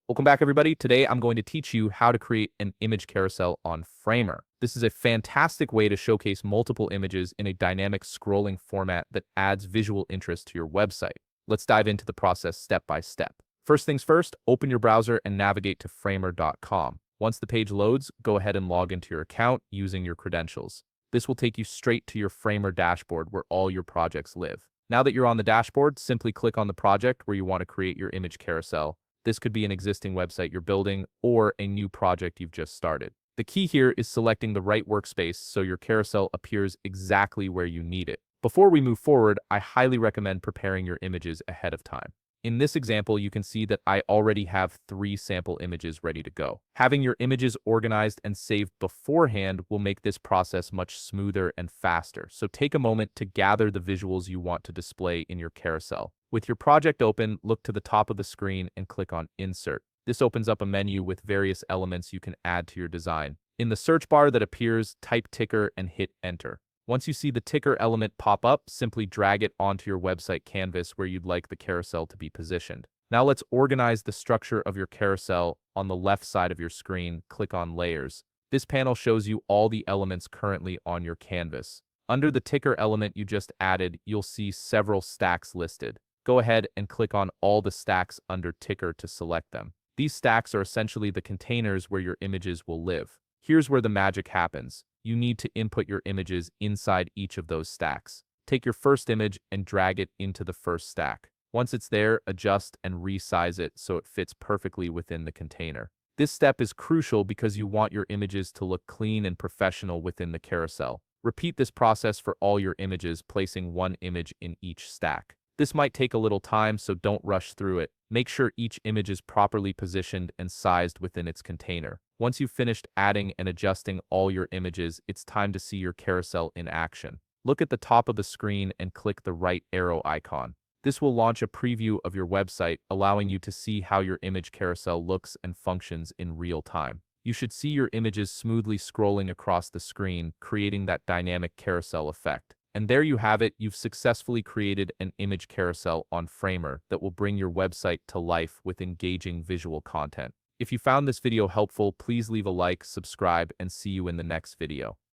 Welcome back, everybody. Today, I'm going to teach you how to create an image carousel on Framer. This is a fantastic way to showcase multiple images in a dynamic scrolling format that adds visual interest to your website. Let's dive into the process step by step. First things first, open your browser and navigate to framer.com. Once the page loads, go ahead and log into your account using your credentials. This will take you straight to your Framer dashboard where all your projects live. Now that you're on the dashboard, simply click on the project where you want to create your image carousel. This could be an existing website you're building or a new project you've just started. The key here is selecting the right workspace so your carousel appears exactly where you need it. Before we move forward, I highly recommend preparing your images ahead of time. In this example, you can see that I already have 3 sample images ready to go. Having your images organized and saved beforehand will make this process much smoother and faster. So take a moment to gather the visuals you want to display in your carousel. With your project open, look to the top of the screen and click on Insert. This opens up a menu with various elements you can add to your design. In the search bar that appears, type ticker and hit Enter. Once you see the ticker element pop up, simply drag it onto your website canvas where you'd like the carousel to be positioned. Now let's organize the structure of your carousel. On the left side of your screen, click on Layers. This panel shows you all the elements currently on your canvas. Under the ticker element you just added, you'll see several stacks listed. Go ahead and click on all the stacks under ticker to select them. These stacks are essentially the containers where your images will live. Here's where the magic happens. You need to input your images inside each of those stacks. Take your first image and drag it into the first stack. Once it's there, adjust and resize it so it fits perfectly within the container. This step is crucial because you want your images to look clean and professional within the carousel. Repeat this process for all your images, placing one image in each stack. This might take a little time, so don't rush through it. Make sure each image is properly positioned and sized within its container. Once you've finished adding and adjusting all your images, it's time to see your carousel in action. Look at the top of the screen and click the right arrow icon. This will launch a preview of your website, allowing you to see how your image carousel looks and functions in real time. You should see your images smoothly scrolling across the screen, creating that dynamic carousel effect. And there you have it, you've successfully created an image carousel on Framer that will bring your website to life with engaging visual content. If you found this video helpful, please leave a like, subscribe, and see you in the next video.